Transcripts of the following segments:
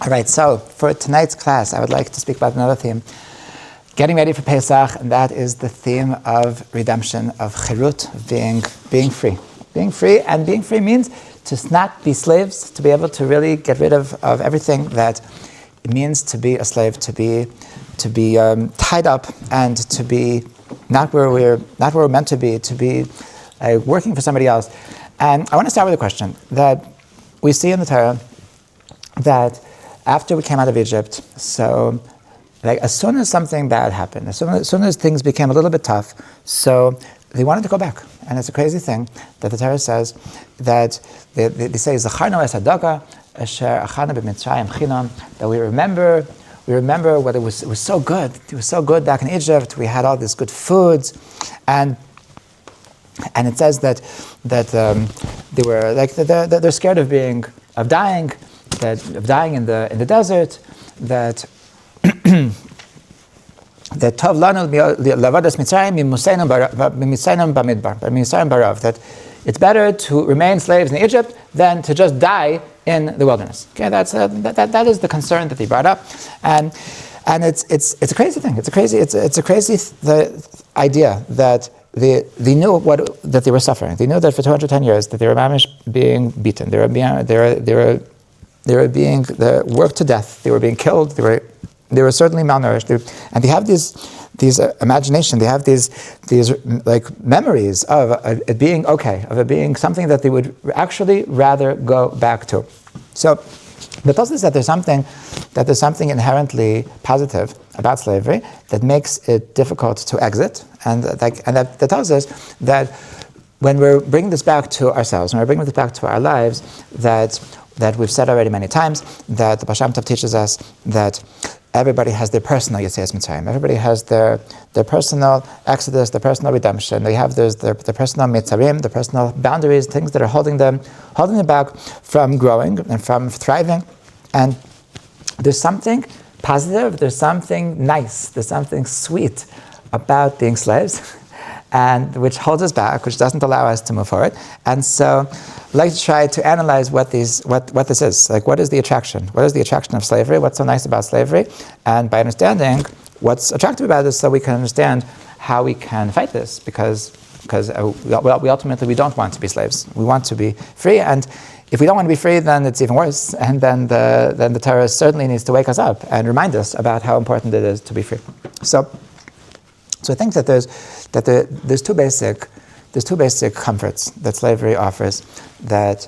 All right, so for tonight's class, I would like to speak about another theme, getting ready for Pesach, and that is the theme of redemption, of chirut, of being free. Being free, and being free means to not be slaves, to be able to really get rid of everything that it means to be a slave, to be tied up, and to be not where we're meant to be working for somebody else. And I want to start with a question that we see in the Torah that after we came out of Egypt, so as soon as something bad happened, as soon as things became a little bit tough, so they wanted to go back. And it's a crazy thing that the Torah says that they say, Zacharnu es hadaga asher achanu b'mitzrayim chinam, that we remember what it was so good. It was so good back in Egypt. We had all these good foods, and it says that they were they're scared of dying in the desert, that that tov lanu lavadas mitzrayim mimusainam barav, that it's better to remain slaves in Egypt than to just die in the wilderness. Okay, that is the concern that they brought up, and it's a crazy thing. It's a crazy idea that they knew that they were suffering. They knew that for 210 years that they were mamish being beaten. They were being worked to death. They were being killed. They were certainly malnourished. And they have these imagination. They have these memories of it being okay, of it being something that they would actually rather go back to. So the thought is that there's something inherently positive about slavery that makes it difficult to exit, and that tells us that when we're bringing this back to ourselves, when we're bringing this back to our lives, that we've said already many times, that the Baal Shem Tov teaches us that everybody has their personal Yetzias Mitzrayim. Everybody has their personal exodus, their personal redemption. They have their personal mitzarim, the personal boundaries, things that are holding them back from growing and from thriving. And there's something positive, there's something nice, there's something sweet about being slaves, and which holds us back, which doesn't allow us to move forward. And so I'd like to try to analyze what this is. What is the attraction? What is the attraction of slavery? What's so nice about slavery? And by understanding what's attractive about this, so we can understand how we can fight this, because we ultimately don't want to be slaves. We want to be free, and if we don't want to be free, then it's even worse. And then the Torah certainly needs to wake us up and remind us about how important it is to be free. So I think that there's two basic comforts that slavery offers. That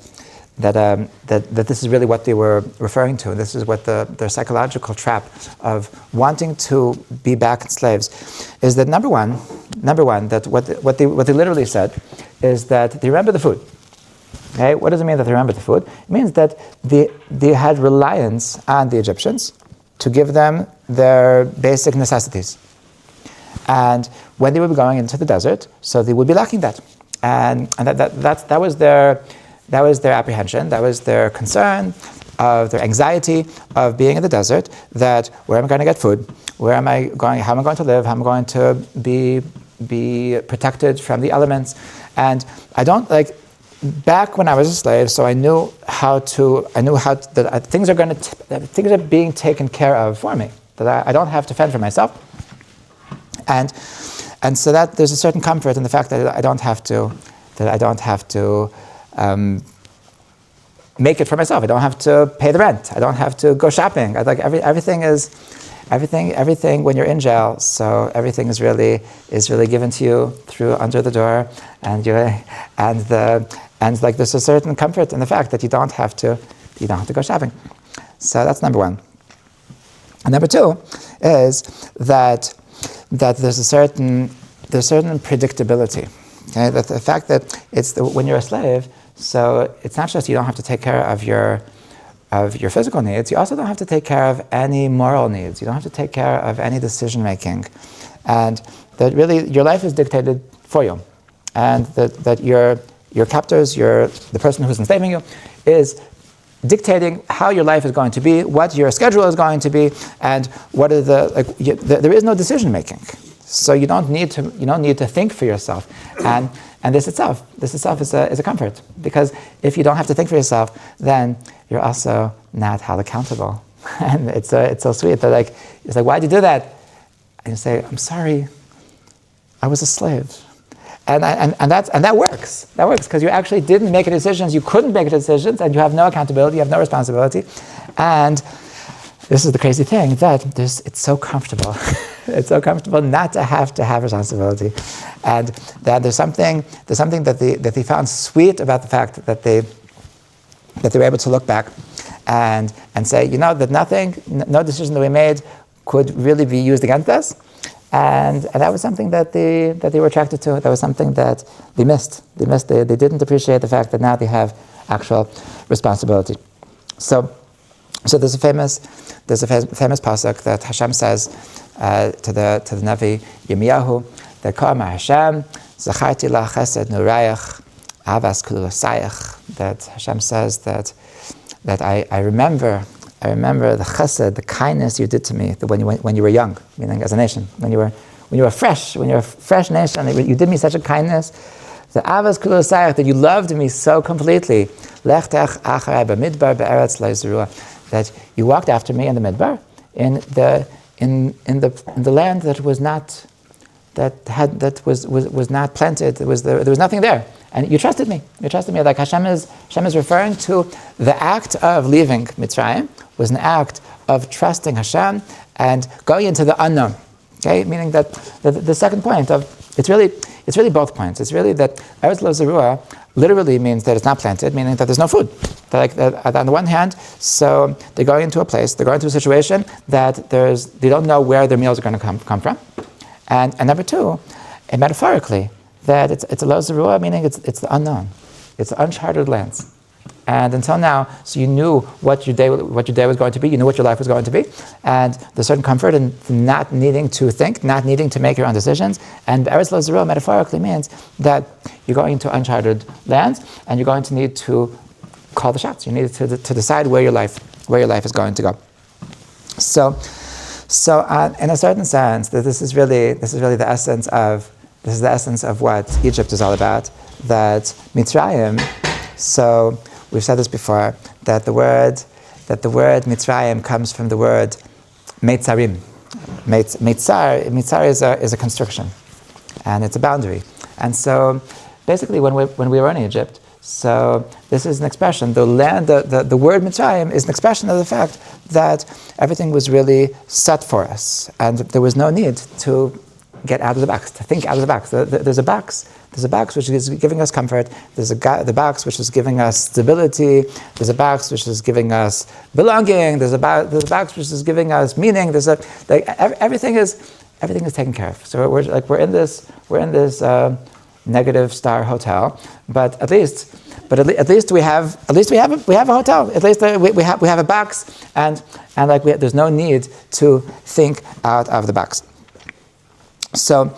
this is really what they were referring to. This is what their psychological trap of wanting to be back slaves is. That number one, that what they literally said is that they remember the food. Okay, what does it mean that they remember the food? It means that they had reliance on the Egyptians to give them their basic necessities. And when they would be going into the desert, so they would be lacking that. And that was their apprehension, that was their concern, of their anxiety of being in the desert, that where am I going to get food? Where am I going? How am I going to live? How am I going to be protected from the elements? And I don't back when I was a slave, so I knew how that things are being taken care of for me, that I don't have to fend for myself. And so that there's a certain comfort in the fact that I don't have to make it for myself. I don't have to pay the rent. I don't have to go shopping. Everything when you're in jail. So everything is really given to you through under the door, and there's a certain comfort in the fact that you don't have to go shopping. So that's number one. And number two is that there's a certain predictability. Okay? That the fact that when you're a slave, so it's not just you don't have to take care of your physical needs, you also don't have to take care of any moral needs. You don't have to take care of any decision making, and that really your life is dictated for you, and that your captors, the person who's enslaving you, is dictating how your life is going to be, what your schedule is going to be, and what are there is no decision making. So you don't need to think for yourself, and this itself is a comfort, because if you don't have to think for yourself, then you're also not held accountable. And it's so sweet. They're like, it's like, why'd you do that? And you say, I'm sorry, I was a slave. And that works. That works because you actually didn't make any decisions. You couldn't make any decisions, and you have no accountability. You have no responsibility. And this is the crazy thing, that it's so comfortable. It's so comfortable not to have responsibility, and that there's something that they found sweet about the fact that they were able to look back and say, that no decision that we made could really be used against us. And that was something that they were attracted to. That was something that they missed. They didn't appreciate the fact that now they have actual responsibility. So there's a famous pasuk that Hashem says to the Navi Yirmiyahu, that Ka'amar Hashem zacharti la chesed nurayach avas kulusayach. That Hashem says that I remember the chesed, the kindness you did to me when you were young, meaning as a nation, when you were a fresh nation, you did me such a kindness. The avas kulusayach, that you loved me so completely. Lechtech acharei b'midbar be'eretz lo yizruah, that you walked after me in the midbar, in the land that was not not planted. There was nothing there, and you trusted me. Like Hashem is referring to the act of leaving Mitzrayim was an act of trusting Hashem and going into the unknown. Okay, meaning that the second point of it's really both points. It's really that Eretz Lo Zerua literally means that it's not planted, meaning that there's no food. On the one hand, so they're going into a place, they're going to a situation that they don't know where their meals are going to come from. And number two, and metaphorically, that it's a Lo Zerua, meaning it's the unknown. It's the uncharted lands. And until now, so you knew what your day was going to be, you knew what your life was going to be, and there's certain comfort in not needing to think, not needing to make your own decisions. And Eretz Lo Zerua metaphorically means that you're going into uncharted lands, and you're going to need to call the shots. You need to decide where your life is going to go. So in a certain sense, this is really the essence of what Egypt is all about. That Mitzrayim. So we've said this before, that the word Mitzrayim comes from the word Meitzarim. Meitzar is a construction, and it's a boundary. And so basically when we were in Egypt, so this is an expression, the word Mitzrayim is an expression of the fact that everything was really set for us, and there was no need to get out of the box, to think out of the box. There's a box which is giving us comfort. There's the box which is giving us stability. There's a box which is giving us belonging. There's a box which is giving us meaning. Everything is taken care of. So we're in this negative star hotel, but at least we have a hotel. At least we have a box, and there's no need to think out of the box. So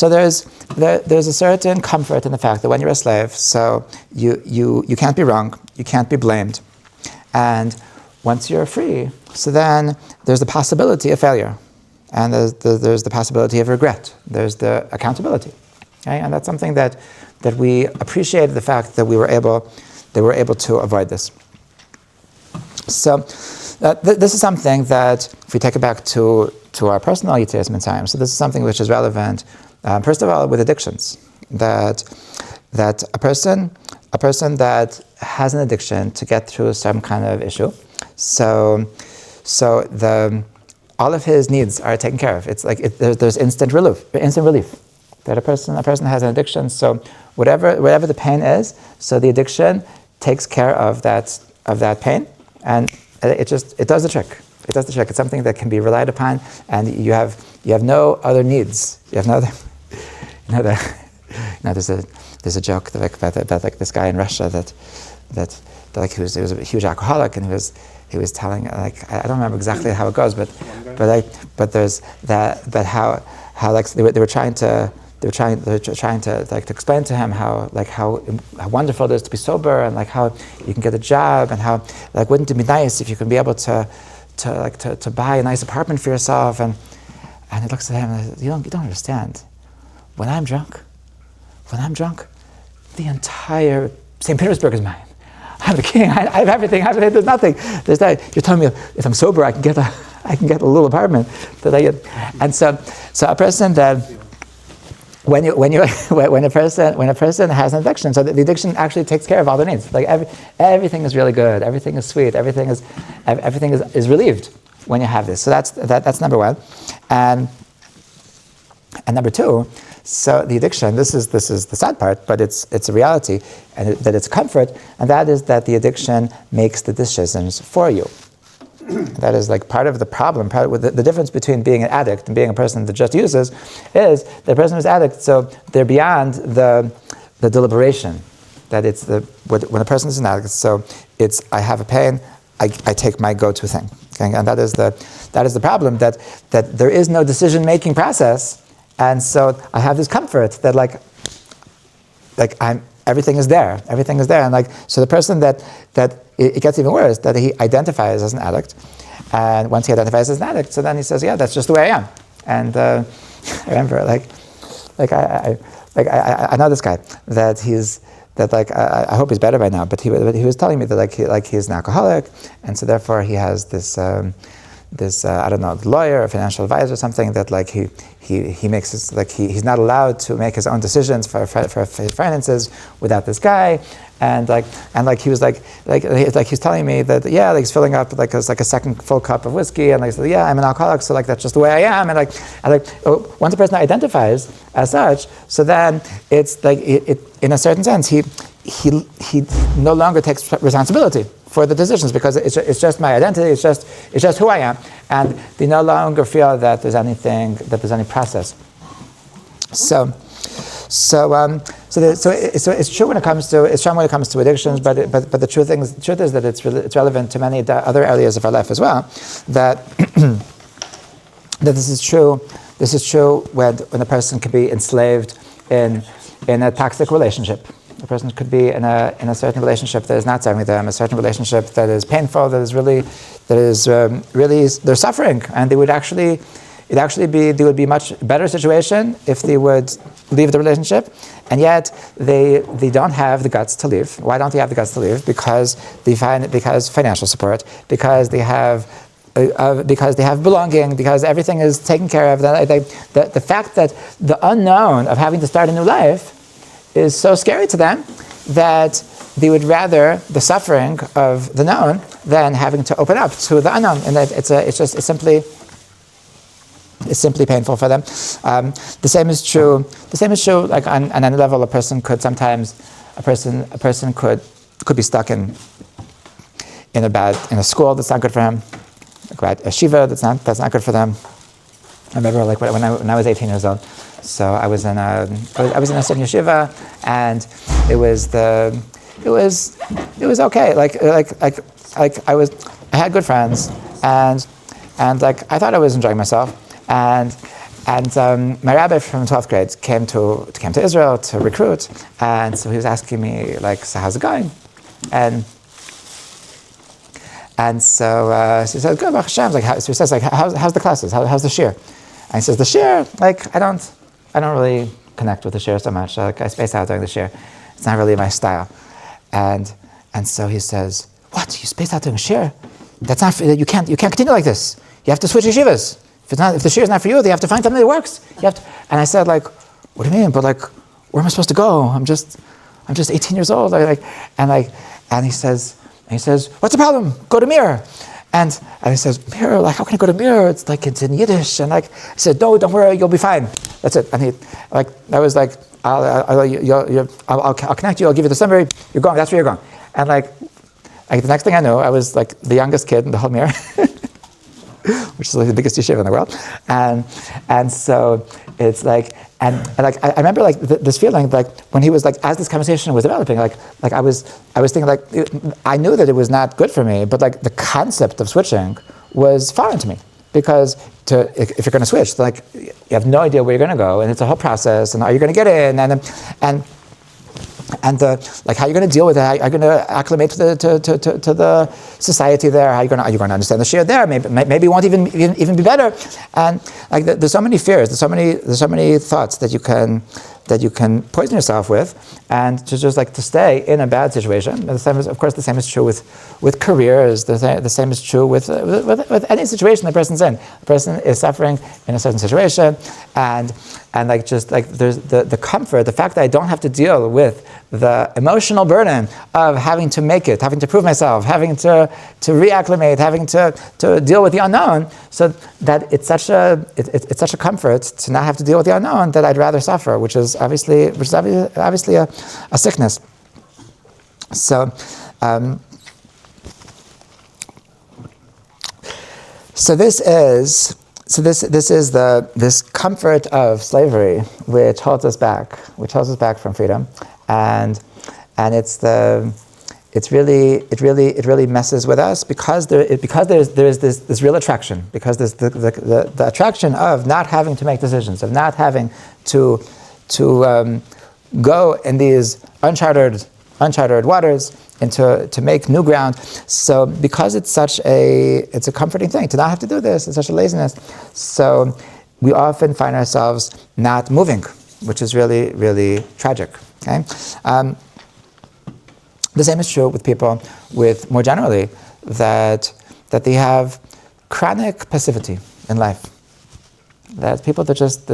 there's a certain comfort in the fact that when you're a slave, so you can't be wrong, you can't be blamed, and once you're free, so then there's the possibility of failure, and there's the possibility of regret. There's the accountability, okay? And that's something that we appreciated, the fact that we were able to avoid this. So this is something that, if we take it back to our personal Yitzias Mitzrayim, so this is something which is relevant, first of all, with addictions. That a person that has an addiction to get through some kind of issue, so all of his needs are taken care of. It's like there's instant relief. That a person has an addiction, so whatever the pain is, so the addiction takes care of that pain, and it does the trick. It does the trick. It's something that can be relied upon, and you have no other needs. You have no other. There's a joke about this guy in Russia that he was a huge alcoholic, and he was telling, like, I don't remember exactly how it goes, but there's that, but how they were trying to explain to him how wonderful it is to be sober, and like how you can get a job, and how wouldn't it be nice if you can be able to buy a nice apartment for yourself, and he looks at him and says, you don't understand. When I'm drunk, the entire St. Petersburg is mine. I'm the king. I have everything. There's nothing. There's that. You're telling me if I'm sober, I can get a little apartment that I get. And so a person that when a person has an addiction, so the addiction actually takes care of all their needs. Like everything is really good. Everything is sweet. Everything is relieved when you have this. So that's number one, and number two. So the addiction, this is the sad part, but it's a reality, and that it's comfort, and that is that the addiction makes the decisions for you. That is like part of the problem. Part of the difference between being an addict and being a person that just uses is the person who's addict. So they're beyond the deliberation. That it's when a person is an addict. So it's I have a pain, I take my go-to thing, okay? And that is the problem. That there is no decision-making process. And so I have this comfort that everything is there, and so the person that it gets even worse, that he identifies as an addict, and once he identifies as an addict, so then he says, yeah, that's just the way I am. And I remember I know this guy that I hope he's better by now, but he was telling me that he's an alcoholic, and so therefore he has this I don't know, lawyer or financial advisor or something that he makes this, he's not allowed to make his own decisions for his finances without this guy, and he was he's telling me that he's filling up a second full cup of whiskey, and so I'm an alcoholic, so that's just the way I am, and once a person identifies as such, so then it's it in a certain sense he no longer takes responsibility for the decisions, because it's just my identity, it's just who I am, and they no longer feel that there's any process. So it's true when it comes to addictions, but the truth is that it's relevant to many other areas of our life as well. That this is true. This is true when a person can be enslaved in a toxic relationship. A person could be in a certain relationship that is not serving them, a certain relationship that is painful, that is really they're suffering, and they would be much better situation if they would leave the relationship, and yet they don't have the guts to leave. Why don't they have the guts to leave? Because financial support, because they have belonging, because everything is taken care of. The fact that the unknown of having to start a new life is so scary to them that they would rather the suffering of the known than having to open up to the unknown, and that it's simply painful for them. The same is true. Like on any level, a person could be stuck in a school that's not good for him, like a shiva that's not good for them. I remember when I was 18 years old. So I was in a certain yeshiva, and it was okay. I had good friends, and I thought I was enjoying myself, and my rabbi from 12th grade came to Israel to recruit, and so he was asking me so how's it going, and so he said, good, Baruch Hashem. So he says how's the classes, how's the shir? And he says the shir, I don't really connect with the shir so much. I space out during the shir. It's not really my style. And so he says, what? You space out during shir? That's not. You can't continue like this. You have to switch yeshivas. If the shir is not for you, they have to find something that works. And I said, what do you mean? But where am I supposed to go? I'm just 18 years old. And he says, what's the problem? Go to Mir. And he says, Mir, how can I go to Mir? It's in Yiddish. And I said, no, don't worry, you'll be fine. That's it. And he, I was I'll connect you. I'll give you the summary. You're going. That's where you're going. And the next thing I know, I was the youngest kid in the whole Mir, which is the biggest yeshiva in the world. And so it's I remember this feeling when he was as this conversation was developing, I was thinking I knew that it was not good for me, but the concept of switching was foreign to me, because if you're going to switch, you have no idea where you're going to go, and it's a whole process, and are you going to get in, and how you're going to deal with it, how you're going to acclimate to the society there, are you going to understand the share there, maybe it won't even be better, and there's so many fears, there's so many thoughts that you can that you can poison yourself with, and to just like to stay in a bad situation. And the same is, of course, the same is true with careers. The same is true with any situation the person's in. The person is suffering in a certain situation, and like just like there's the comfort, the fact that I don't have to deal with the emotional burden of having to make it, having to prove myself, having to reacclimate, having to deal with the unknown. So that it's such a comfort to not have to deal with the unknown that I'd rather suffer, which is obviously a sickness. So. So this is this comfort of slavery which holds us back from freedom, and it really messes with us because there is this real attraction, because there's the attraction of not having to make decisions, of not having to go in these uncharted waters and to make new ground. So because it's a comforting thing to not have to do this, it's such a laziness. So we often find ourselves not moving, which is really, really tragic. Okay. The same is true with people with more generally that they have chronic passivity in life. That people they just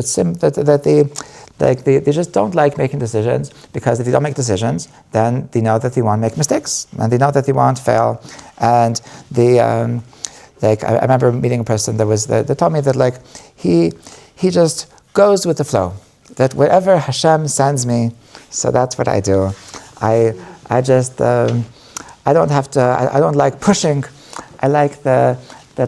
don't like making decisions, because if they don't make decisions, then they know that they won't make mistakes and they know that they won't fail. And I remember meeting a person that told me that he just goes with the flow. That wherever Hashem sends me, so that's what I do. I don't like pushing. I like that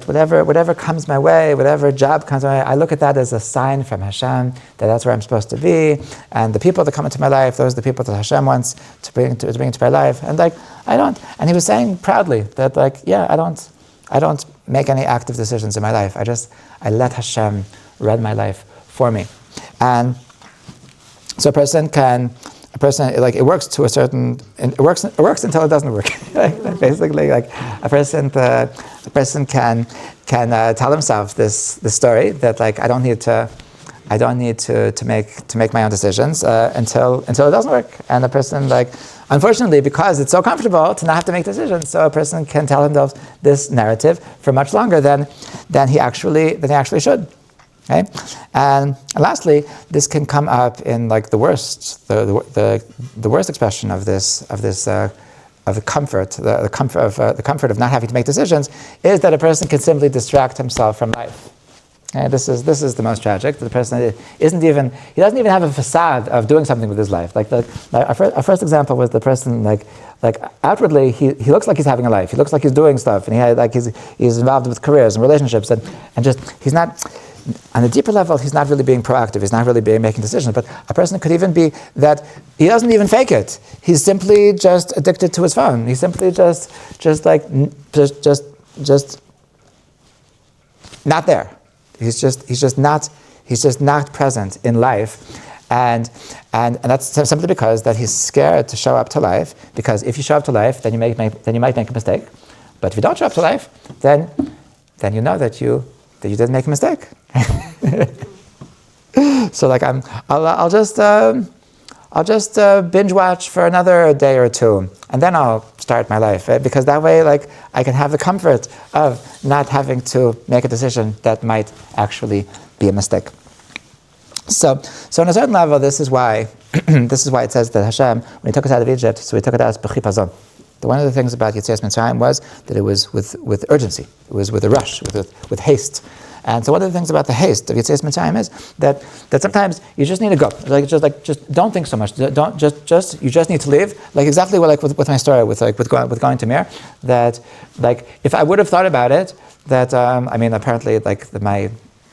whatever comes my way, whatever job comes my way, I look at that as a sign from Hashem that that's where I'm supposed to be. And the people that come into my life, those are the people that Hashem wants to bring into my life. And I don't. And he was saying proudly that I don't make any active decisions in my life. I let Hashem run my life for me. And so it works to a certain, it works until it doesn't work. Basically, a person can tell himself this story that I don't need to make my own decisions until it doesn't work. And a person unfortunately, because it's so comfortable to not have to make decisions, so a person can tell himself this narrative for much longer than he actually should. Okay, and lastly, this can come up in the worst expression of the comfort of not having to make decisions is that a person can simply distract himself from life. And this is the most tragic. The person doesn't even have a facade of doing something with his life. Our first example was the person outwardly he looks like he's having a life. He looks like he's doing stuff, and he's involved with careers and relationships, and just he's not. On a deeper level, he's not really being proactive. He's not really making decisions. But a person could even be that he doesn't even fake it. He's simply just addicted to his phone. He's simply just not there. He's just not present in life, and that's simply because that he's scared to show up to life. Because if you show up to life, then you might make a mistake. But if you don't show up to life, then you know that you didn't make a mistake. So I'll just binge watch for another day or two, and then I'll start my life, right? Because that way I can have the comfort of not having to make a decision that might actually be a mistake. So on a certain level, this is why it says that Hashem, when He took us out of Egypt, so He took it out as b'chipazon. One of the things about Yetzias Mitzrayim was that it was with urgency. It was with a rush, with haste. And so one of the things about the haste of Yetzias Mitzrayim is that sometimes you just need to go. Just don't think so much. You just need to leave. Exactly with my story with going to Mir. That if I would have thought about it, that apparently my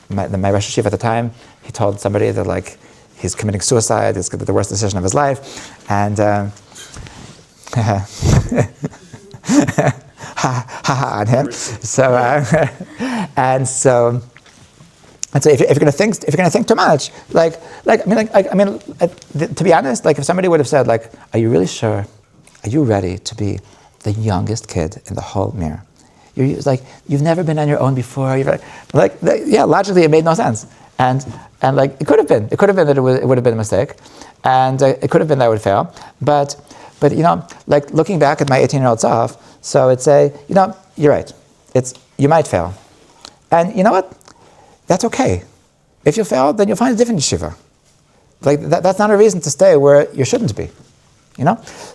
Rosh Yeshiva at the time, he told somebody that he's committing suicide. It's the worst decision of his life, and. On him. So if you're going to think too much, to be honest, if somebody would have said, are you really sure? Are you ready to be the youngest kid in the whole Mir? It's like, you've never been on your own before. Logically it made no sense. And like, it could have been that it would have been a mistake. And it could have been that I would fail. But like looking back at my 18-year-old self, so I'd say, you're right. You might fail. And you know what? That's okay. If you fail, then you'll find a different yeshiva. Like that's not a reason to stay where you shouldn't be.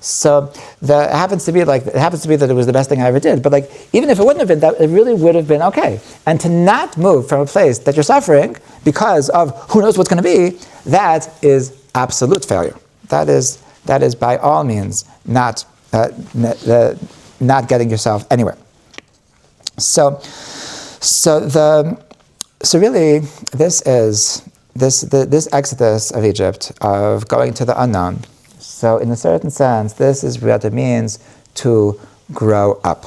So it happens to be that it was the best thing I ever did. But like, even if it wouldn't have been, that it really would have been okay. And to not move from a place that you're suffering because of who knows what's going to be, that is absolute failure. That is by all means not getting yourself anywhere. So really, this exodus of Egypt, of going to the unknown. So in a certain sense, this is what it means to grow up.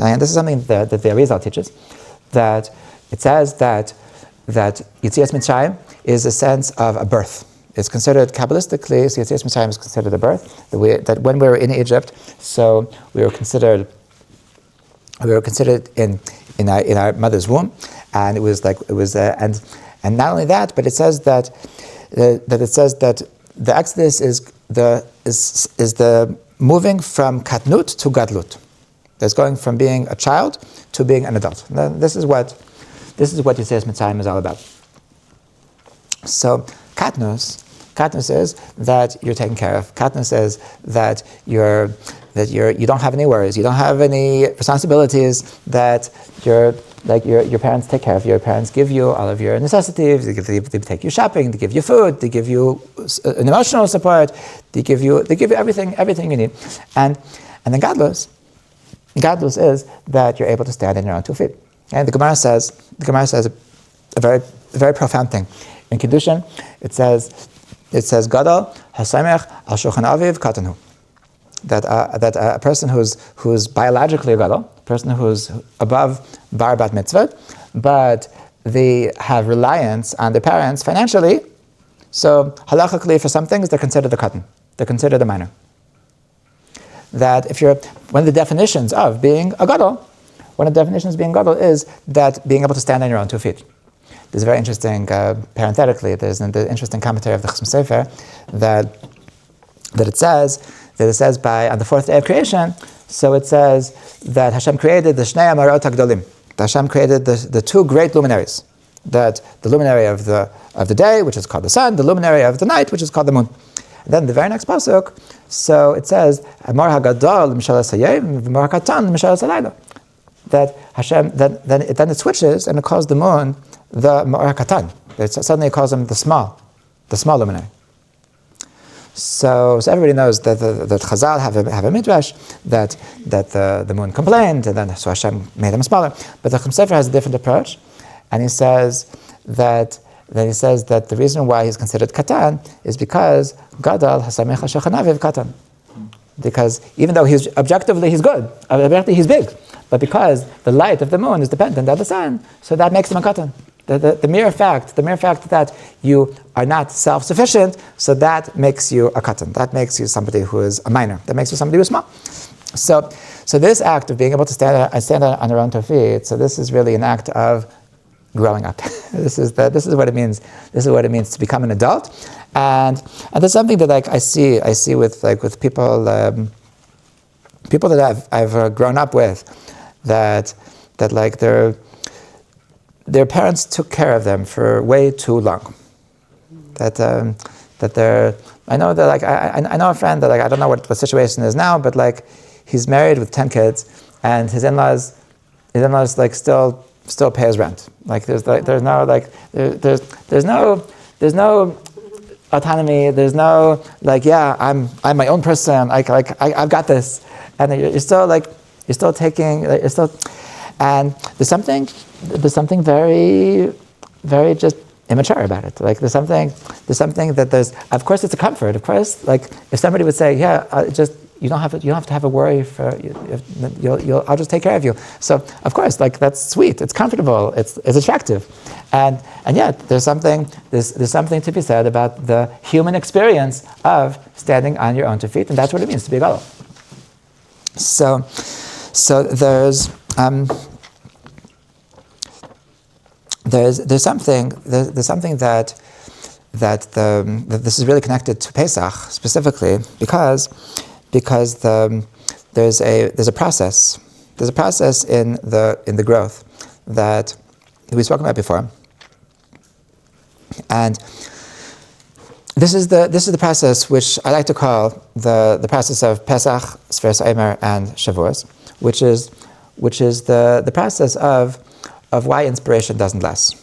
And this is something that the Arizal teaches, that it says that Yetzias Mitzrayim is a sense of a birth. It's considered, Kabbalistically, so Yetzias Mitzrayim is considered a birth, that when we were in Egypt, so we were considered in our mother's womb, and and not only that, but it says that the Exodus is the moving from katnut to gadlut. That's going from being a child to being an adult. Now, this is what Yetzias Mitzrayim is all about. So katnus is that you're taken care of. Katnus is that you don't have any worries, you don't have any responsibilities, that your parents take care of you. Your parents give you all of your necessities. They take you shopping. They give you food. They give you an emotional support. They give you everything you need. And then Gadlus is that you're able to stand on your own 2 feet. And the Gemara says a very, very profound thing. In Kiddushin, it says Gadol hasamech al shulchan aviv katanu. That a person who's biologically a gadol, a person who's above bar bat mitzvah, but they have reliance on their parents financially. So halachically, for some things, they're considered a katan. They're considered a minor. That one of the definitions of being a gadol, is that being able to stand on your own 2 feet. There's a very interesting, parenthetically, there's an interesting commentary of the Chasam Sofer that it says on the 4th day of creation, so it says that Hashem created the Shnei Amarot HaGdolim. Hashem created the 2 great luminaries. That the luminary of the day, which is called the sun, the luminary of the night, which is called the moon. And then the very next pasuk, so it says, Amar HaGadol L'Mishalas Hayom V'Amar HaKatan L'Mishalas Halayla. That Hashem, then it switches and it calls the moon the Ma'or HaKatan. Suddenly it calls him the small luminary. So everybody knows that Chazal have a midrash that the moon complained, and then so Hashem made him smaller. But the Chasam Sofer has a different approach, and he says that the reason why he's considered katan is because Gadol hasamech al shulchan aviv katan. Because even though he's good, objectively he's big, but because the light of the moon is dependent on the sun, so that makes him a katan. The mere fact that you are not self-sufficient, so that makes you a katan. That makes you somebody who is a minor. That makes you somebody who is small. So this act of being able to stand on your own 2 feet, so this is really an act of growing up. This is what it means. This is what it means to become an adult, and there's something that I see with people that I've grown up with, that their parents took care of them for way too long. I know a friend that I don't know what the situation is now, but he's married with 10 kids, and his in-laws still pay his rent. There's no autonomy. There's no I'm my own person. I've got this, and you're still taking. And there's something very, very just immature about it. There's something that of course it's a comfort. Of course, if somebody would say, you don't have to have a worry I'll just take care of you. So of course, that's sweet. It's comfortable. It's attractive, and yet there's something to be said about the human experience of standing on your own 2 feet, and that's what it means to be a gadol. So there's something that this is really connected to Pesach specifically because there's a process in the growth that we've spoken about before, and this is the process which I like to call the process of Pesach, Sferas Eimer, and Shavuos, which is the process of why inspiration doesn't last.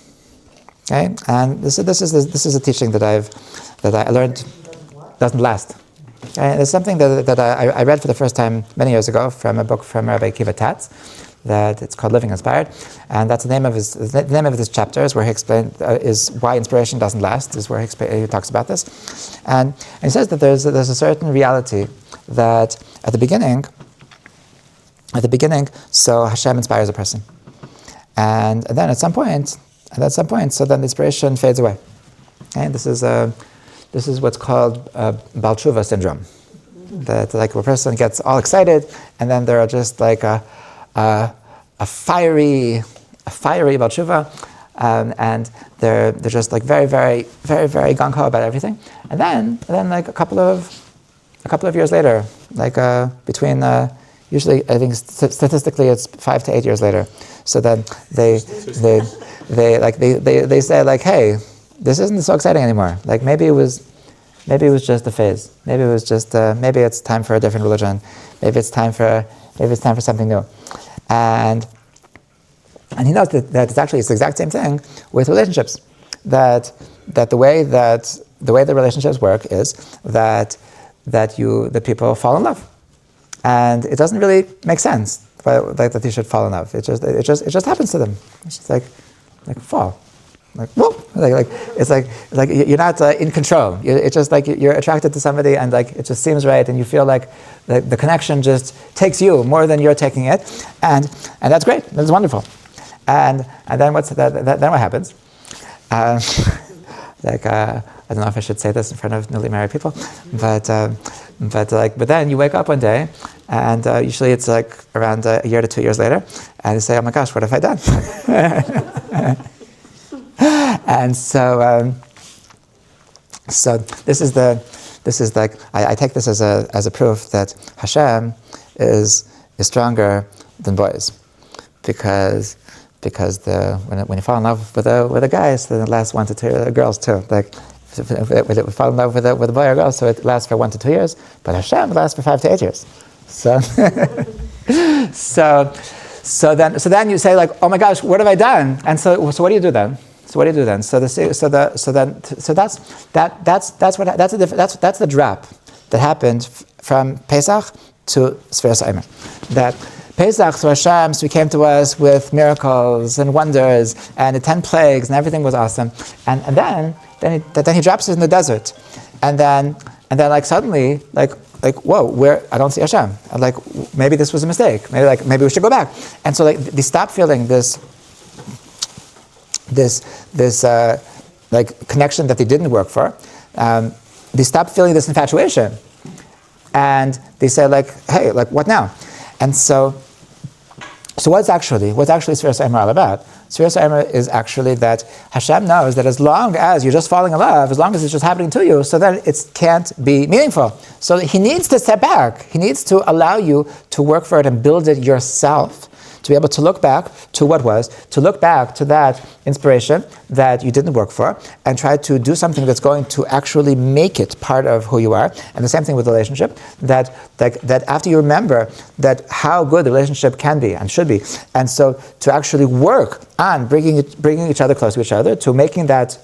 Okay, and this is a teaching that I learned doesn't last. Okay? And it's something that I read for the first time many years ago from a book from Rabbi Kiva Tatz, that it's called Living Inspired, and that's the name of this chapter is where he explained is why inspiration doesn't last, is where he talks about this, and he says that there's a certain reality that at the beginning, so Hashem inspires a person, and then at some point, so then the inspiration fades away. Okay? This is what's called Baal Tshuva syndrome. That like a person gets all excited, and then they're just like a fiery Baal Tshuva, and they're just like very, very, very, very gung ho about everything. And then like a couple of years later, like between usually I think statistically it's 5 to 8 years later. So then they say like, hey, this isn't so exciting anymore. Like maybe it was just a phase. Maybe it was just maybe it's time for a different religion. Maybe it's time for something new. And he knows that it's the exact same thing with relationships. That the way the relationships work is that people fall in love, and it doesn't really make sense that you should fall in love. It just happens to them. It's just like fall. Like whoop, it's like you're not in control. It's just like you're attracted to somebody, and like it just seems right, and you feel like the connection just takes you more than you're taking it, and that's great. That's wonderful. And then what happens? I don't know if I should say this in front of newly married people, but then you wake up one day, and usually it's like around a year to 2 years later, and you say, "Oh my gosh, what have I done?" And so this is like I take this as a proof that Hashem is stronger than boys, because when you fall in love with a guy, so it lasts 1 to 2 years, girls too. Like if you fall in love with a boy or girl, so it lasts for 1 to 2 years, but Hashem lasts for 5 to 8 years. So so then you say like, oh my gosh, what have I done? And so what do you do then? So that's the drop that happened from Pesach to Sferas Eimer. That Pesach, so Hashem, so he came to us with miracles and wonders and the 10 plagues and everything was awesome. And then he drops it in the desert, and then like suddenly like whoa, I don't see Hashem. And like maybe this was a mistake. Maybe we should go back. And so like they stop feeling this like connection that they didn't work for. They stop feeling this infatuation, and they say like, hey, like what now? And so what's actually Sferas Eimer all about? Sferas Eimer is actually that Hashem knows that as long as you're just falling in love, as long as it's just happening to you, so then it can't be meaningful. So he needs to step back. He needs to allow you to work for it and build it yourself, to be able to look back to what was, to look back to that inspiration that you didn't work for, and try to do something that's going to actually make it part of who you are. And the same thing with the relationship, that after you remember that how good the relationship can be and should be, and so to actually work on bringing each other close to each other, to making that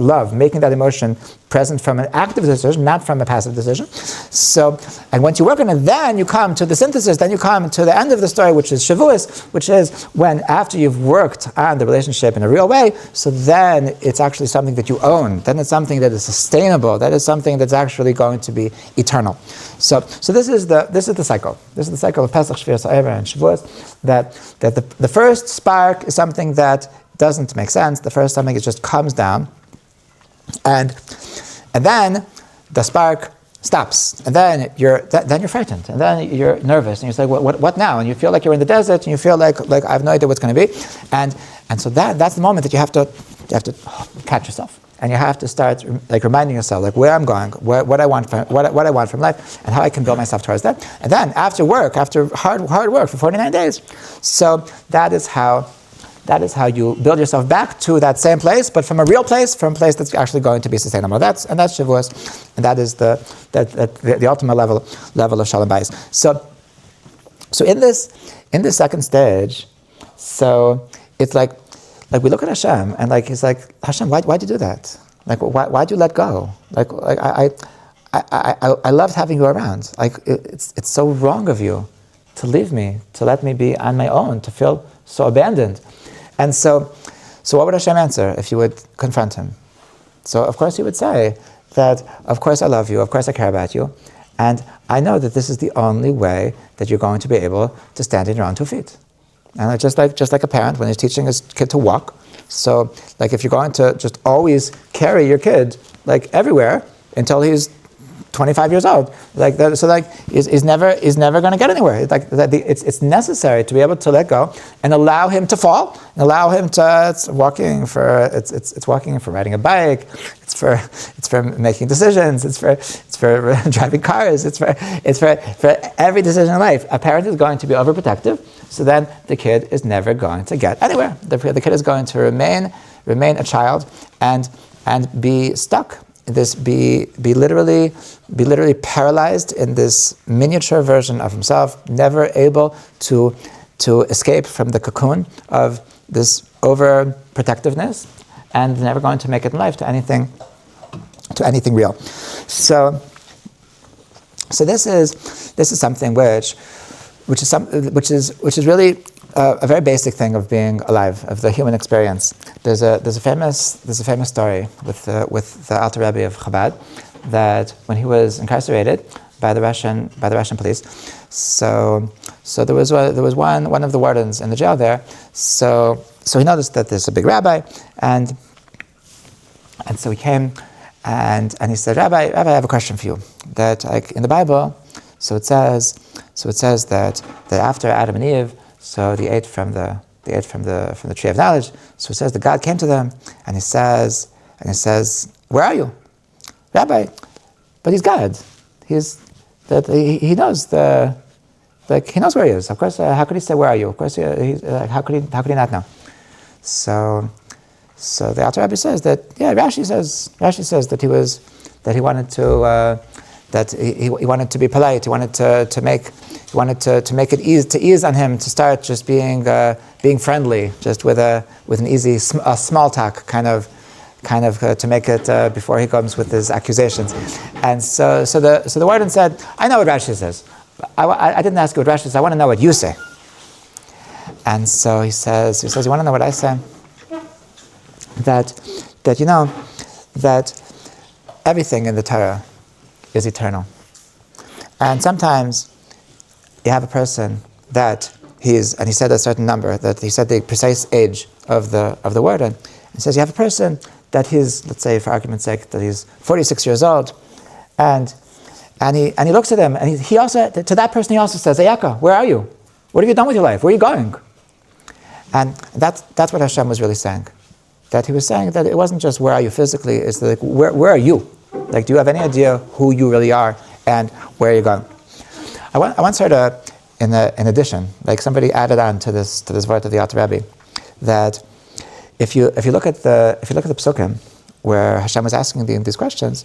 love, making that emotion present from an active decision, not from a passive decision. So, and once you work on it, then you come to the synthesis, then you come to the end of the story, which is Shavuos, which is when after you've worked on the relationship in a real way, so then it's actually something that you own. Then it's something that is sustainable. That is something that's actually going to be eternal. So this is the cycle. This is the cycle of Pesach, Sferas Eimer, and Shavuos. That the first spark is something that doesn't make sense. The first something it just comes down. And then the spark stops, and then you're frightened, and then you're nervous, and you're like, what now? And you feel like you're in the desert, and you feel like I have no idea what's going to be, and so that's the moment that you have to catch yourself, and you have to start like reminding yourself like where I'm going, what I want from life, and how I can build myself towards that. And then after hard work for 49 days, so that is how you build yourself back to that same place, but from a real place, from a place that's actually going to be sustainable. That's Shavuos, and that is the ultimate level of Shalom Bayis. So in this second stage, so it's like we look at Hashem and like he's like, Hashem, why'd you do that? Like why'd you let go? Like I loved having you around. Like it's so wrong of you to leave me, to let me be on my own, to feel so abandoned. And so what would Hashem answer if you would confront him? So of course he would say that, of course I love you, of course I care about you, and I know that this is the only way that you're going to be able to stand on your own 2 feet. And just like a parent when he's teaching his kid to walk, so like if you're going to just always carry your kid like everywhere until he's 25 years old, he's never going to get anywhere. It's necessary to be able to let go and allow him to fall, and allow him to. It's walking for riding a bike. It's for making decisions. It's for driving cars. It's for every decision in life. A parent is going to be overprotective, so then the kid is never going to get anywhere. The kid is going to remain a child and be stuck. Be literally paralyzed in this miniature version of himself, never able to escape from the cocoon of this overprotectiveness, and never going to make it in life to anything real. So this is something which is really a very basic thing of being alive, of the human experience. There's a famous story with the Alter Rebbe of Chabad, that when he was incarcerated by the Russian police, so there was one of the wardens in the jail there. So he noticed that there's a big rabbi, and so he came and he said, Rabbi, I have a question for you. That like in the Bible, so it says that after Adam and Eve, so they ate from the tree of knowledge. So it says that God came to them and he says, where are you, Rabbi? But he's God. He knows he knows where he is. Of course, how could he say where are you? Of course, how could he not know? So the Alter Rebbe says that Rashi says that he wanted to. That he wanted to be polite. He wanted to make it ease on him to start just being friendly, just with an easy small talk kind of to make it before he comes with his accusations. And so the warden said, I know what Rashi says. I didn't ask you what Rashi says. I want to know what you say. And so he says you want to know what I say? That you know that everything in the Torah is eternal. And sometimes you have a person that and he said a certain number, that he said the precise age of the word, and he says you have a person that he's, let's say for argument's sake, that he's 46 years old, and he looks at him, and he also, to that person he also says, Ayaka, where are you? What have you done with your life? Where are you going? And that's what Hashem was really saying. That he was saying that it wasn't just where are you physically, it's like where are you? Like, do you have any idea who you really are and where you're going? I once heard in addition, like somebody added on to this word of the Alter Rebbe, that if you look at the Pesukim where Hashem was asking these questions,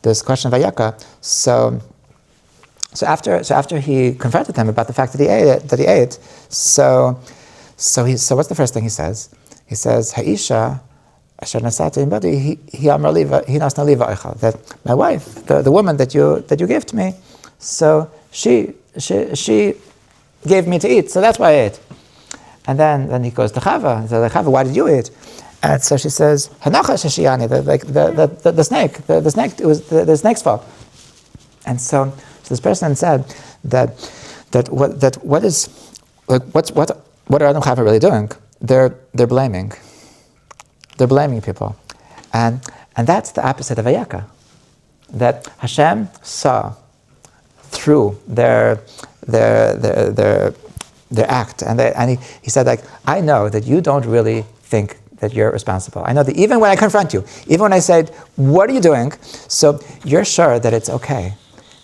this question of Vayaka, so after he confronted them about the fact that he ate, so what's the first thing he says? He says, Ha'isha asher nasata in body, that my wife, the woman that you gave to me, so she gave me to eat, so that's why I ate. And then he goes to Chava. He says, Chava, why did you eat? And so she says, Hanacha sheshiyani, the snake. The snake, it was the snake's fault. And so this person said what are Adam Chava really doing? They're blaming. They're blaming people, and that's the opposite of Ayaka. that Hashem saw through their act, and he said, like, I know that you don't really think that you're responsible. I know that even when I confront you, even when I said, what are you doing? So you're sure that it's okay,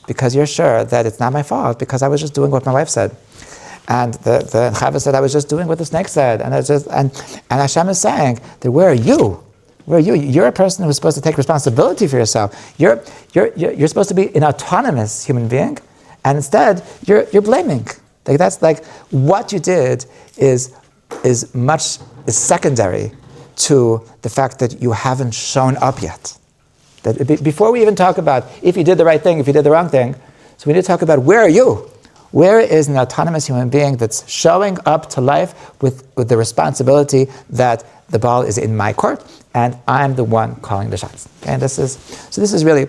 because you're sure that it's not my fault, because I was just doing what my wife said. And the Chava said, I was just doing what the snake said. And Hashem is saying that where are you? Where are you? You're a person who's supposed to take responsibility for yourself. You're supposed to be an autonomous human being, and instead you're blaming. Like, that's like what you did is secondary to the fact that you haven't shown up yet. That before we even talk about if you did the right thing, if you did the wrong thing, so we need to talk about where are you? Where is an autonomous human being that's showing up to life with the responsibility that the ball is in my court and I'm the one calling the shots? Okay? And this is really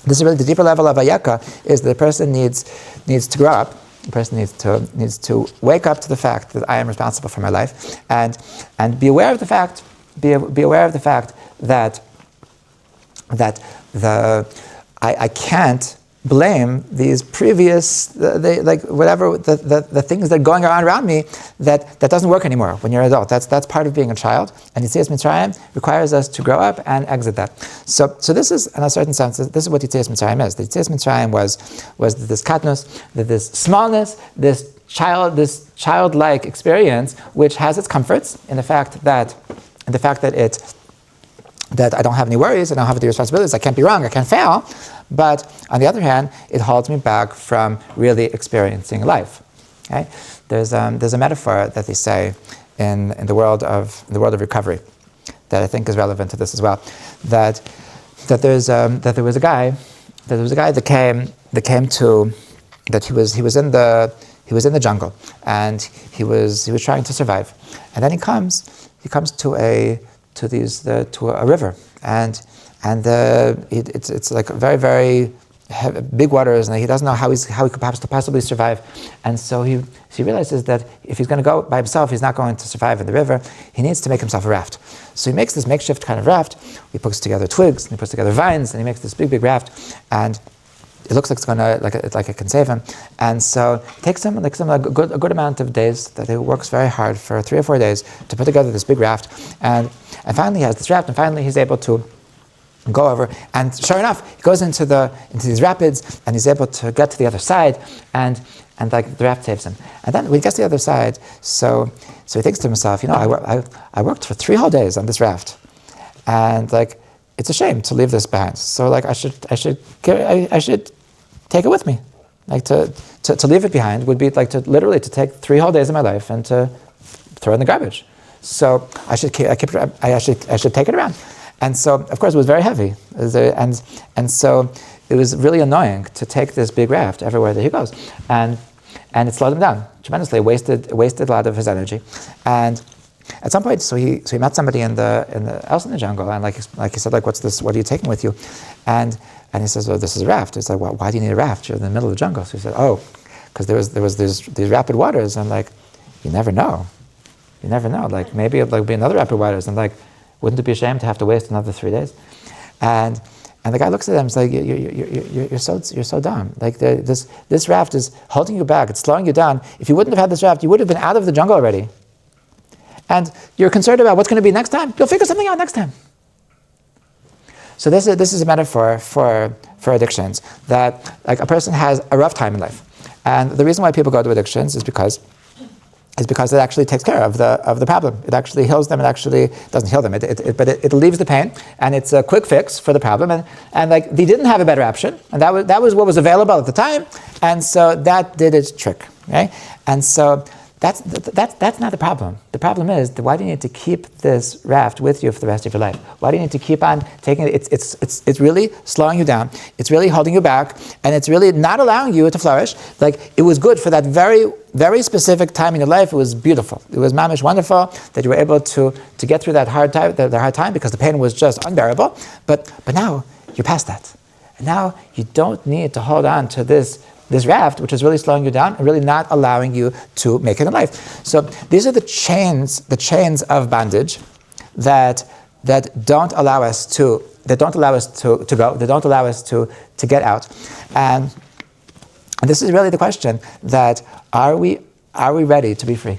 the deeper level of Ayaka, is that the person needs to grow up. The person needs to wake up to the fact that I am responsible for my life, and be aware of the fact that I can't blame these previous the things that are going on around me that doesn't work anymore when you're an adult. That's part of being a child, and Yitzias Mitzrayim requires us to grow up and exit that. So this is, in a certain sense, this is what Yitzias Mitzrayim is. The Yitzias Mitzrayim was this katnus, this smallness, this childlike experience, which has its comforts in the fact that I don't have any worries, I don't have any responsibilities, I can't be wrong, I can't fail. But on the other hand, it holds me back from really experiencing life. Okay? There's a metaphor that they say in the world of recovery that I think is relevant to this as well. That there was a guy that came to that he was in the jungle, and he was trying to survive, and then he comes to a river, and it's like very, very heavy, big waters, and he doesn't know how he could possibly survive. And so he realizes that if he's going to go by himself, he's not going to survive in the river. He needs to make himself a raft. So he makes this makeshift kind of raft. He puts together twigs, and he puts together vines, and he makes this big, big raft. And it looks like it's going to, like it can save him. And so it takes him a good amount of days, that he works very hard for 3 or 4 days to put together this big raft. And finally he has this raft, and finally he's able to go over, and sure enough, he goes into these rapids, and he's able to get to the other side, and like the raft saves him. And then when he gets to the other side, so he thinks to himself, I worked for 3 whole days on this raft, and like it's a shame to leave this behind. So like I should take it with me. Like to leave it behind would be like to take 3 whole days of my life and to throw it in the garbage. So I should take it around. And so, of course, it was very heavy, and so it was really annoying to take this big raft everywhere that he goes, and it slowed him down tremendously. Wasted a lot of his energy, and at some point, so he met somebody else in the jungle, and like he said, like, what's this? What are you taking with you? And he says, oh, this is a raft. He's like, well, why do you need a raft? You're in the middle of the jungle. So he said, oh, because there was these rapid waters, and like, you never know. Like maybe it'll be another rapid waters, and like, wouldn't it be a shame to have to waste another 3 days? And the guy looks at him and says, like, you're so dumb. Like this raft is holding you back. It's slowing you down. If you wouldn't have had this raft, you would have been out of the jungle already. And you're concerned about what's going to be next time. You'll figure something out next time. So this is a metaphor for addictions, that like a person has a rough time in life, and the reason why people go to addictions is because it actually takes care of the problem. It actually heals them. It actually doesn't heal them. But it relieves the pain, and it's a quick fix for the problem. And like they didn't have a better option, and that was what was available at the time, and so that did its trick, right? And so that's not the problem. The problem is why do you need to keep this raft with you for the rest of your life? Why do you need to keep on taking it? It's really slowing you down. It's really holding you back, and it's really not allowing you to flourish. Like it was good for that very, very specific time in your life. It was beautiful. It was mamish wonderful that you were able to get through that hard time because the pain was just unbearable. But now you're past that, and now you don't need to hold on to this raft, which is really slowing you down and really not allowing you to make it in life. So these are the chains of bondage that don't allow us to don't allow us to go. They don't allow us to get out. And this is really the question: that are we ready to be free?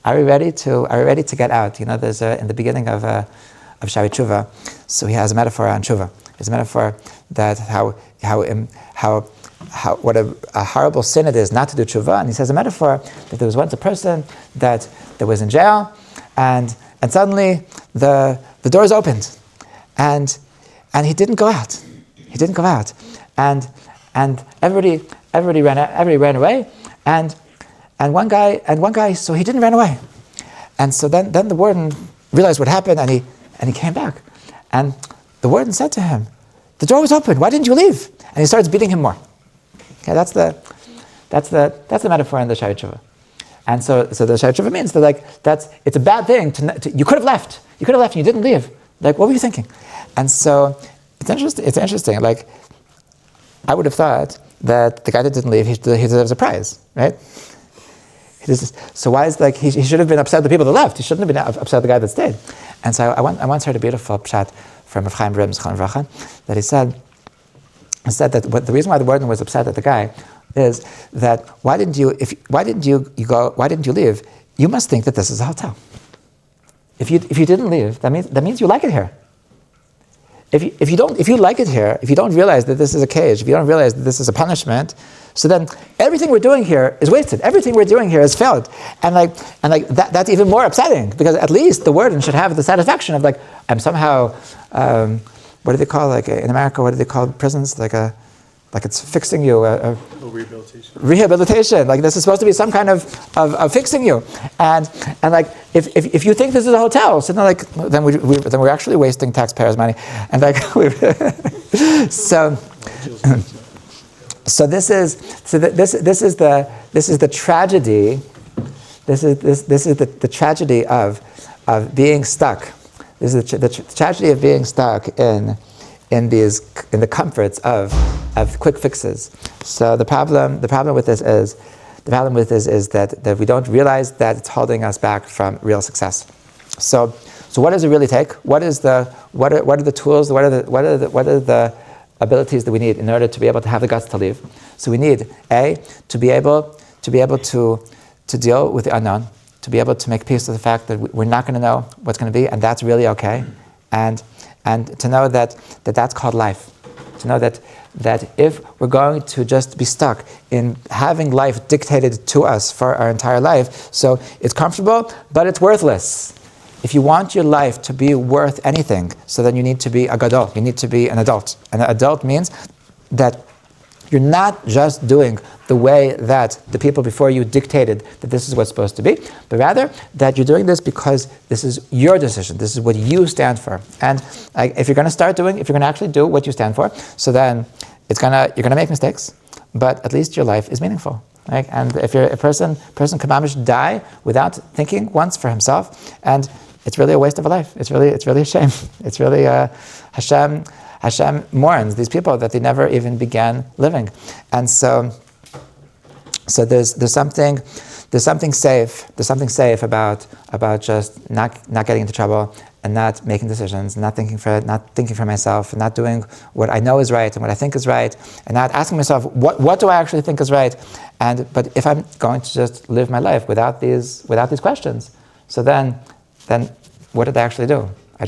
Are we ready to get out? You know, there's in the beginning of Shari Tshuva, so he has a metaphor on Tshuva. It's a metaphor that how what a horrible sin it is not to do Tshuva. And he says a metaphor that there was once a person that was in jail, and suddenly the doors opened, and he didn't go out. He didn't go out, and everybody ran away, and one guy, so he didn't run away, and so then the warden realized what happened, and he came back, and the warden said to him, "The door was open. Why didn't you leave?" And he starts beating him more. Okay, that's the metaphor in the Shari Tshuva. And so the Shari Tshuva means that it's a bad thing to you could have left. You could have left and you didn't leave. Like, what were you thinking? And so it's interesting. Like, I would have thought that the guy that didn't leave, he deserves a prize, right? So why is he should have been upset at the people that left. He shouldn't have been upset at the guy that stayed. And so I once heard a beautiful pshat from Rav Chaim Brim Zichron Livracha, that he said that the reason why the warden was upset at the guy is that why didn't you leave? You must think that this is a hotel. If you didn't leave, that means you like it here. If you like it here, if you don't realize that this is a cage, if you don't realize that this is a punishment, so then everything we're doing here is wasted. Everything we're doing here has failed, and that's even more upsetting, because at least the warden should have the satisfaction of I'm somehow what do they call in America? What do they call prisons? Like it's fixing you. Rehabilitation. Rehabilitation. This is supposed to be some kind of fixing you, and if you think this is a hotel, so then we're actually wasting taxpayers' money, and so this is the tragedy. This is the tragedy of being stuck. This is the tragedy of being stuck in the comforts of quick fixes. So the problem with this is that we don't realize that it's holding us back from real success. So what does it really take? What are the tools? What are the abilities that we need in order to be able to have the guts to leave? So we need to be able to deal with the unknown, to be able to make peace with the fact that we're not going to know what's going to be, and that's really okay, and to know that that's called life. To know that if we're going to just be stuck in having life dictated to us for our entire life, so it's comfortable, but it's worthless. If you want your life to be worth anything, so then you need to be a gadol, you need to be an adult. And an adult means that you're not just doing the way that the people before you dictated that this is what's supposed to be, but rather that you're doing this because this is your decision. This is what you stand for. And if you're going to actually do what you stand for, so then you're going to make mistakes, but at least your life is meaningful. Right? And if you're a person can mamish die without thinking once for himself, and it's really a waste of a life. It's really a shame. It's really Hashem mourns these people that they never even began living, and so there's something safe about just not getting into trouble and not making decisions, not thinking for myself, and not doing what I know is right and what I think is right, and not asking myself what do I actually think is right, but if I'm going to just live my life without these questions, so then what did I actually do? I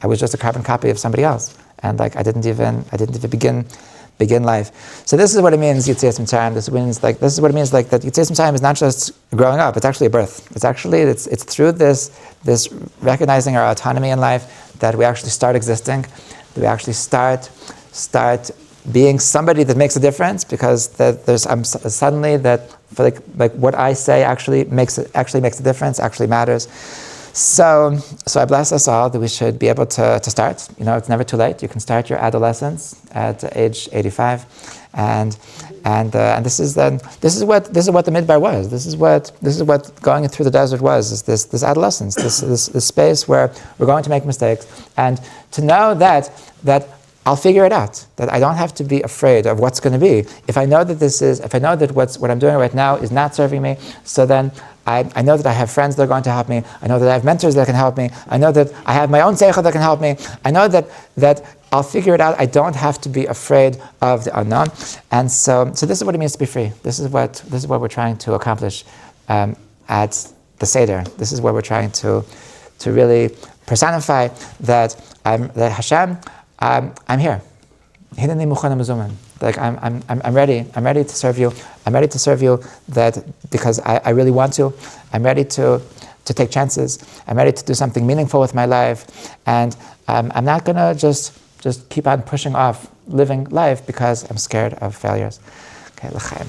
was just a carbon copy of somebody else, and I didn't even begin life. So this is what it means Yetzias Mitzrayim. This is what it means that Yetzias Mitzrayim is not just growing up; it's actually a birth. It's through this recognizing our autonomy in life that we actually start existing, that we actually start being somebody that makes a difference, because there's suddenly that what I say actually makes a difference, actually matters. So I bless us all that we should be able to start. It's never too late. You can start your adolescence at age 85, and this is what the Midbar was. This is what going through the desert was. Is this adolescence, this space where we're going to make mistakes, and to know that I'll figure it out. That I don't have to be afraid of what's going to be. If I know that what I'm doing right now is not serving me, so then I know that I have friends that are going to help me. I know that I have mentors that can help me. I know that I have my own seichel that can help me. I know that I'll figure it out. I don't have to be afraid of the unknown. And so this is what it means to be free. This is what we're trying to accomplish at the Seder. This is where we're trying to really personify that Hashem. I'm here. Like I'm ready. I'm ready to serve you. I'm ready to serve you. That because I really want to. I'm ready to take chances. I'm ready to do something meaningful with my life, and I'm not gonna just keep on pushing off living life because I'm scared of failures. Okay, l'chaim.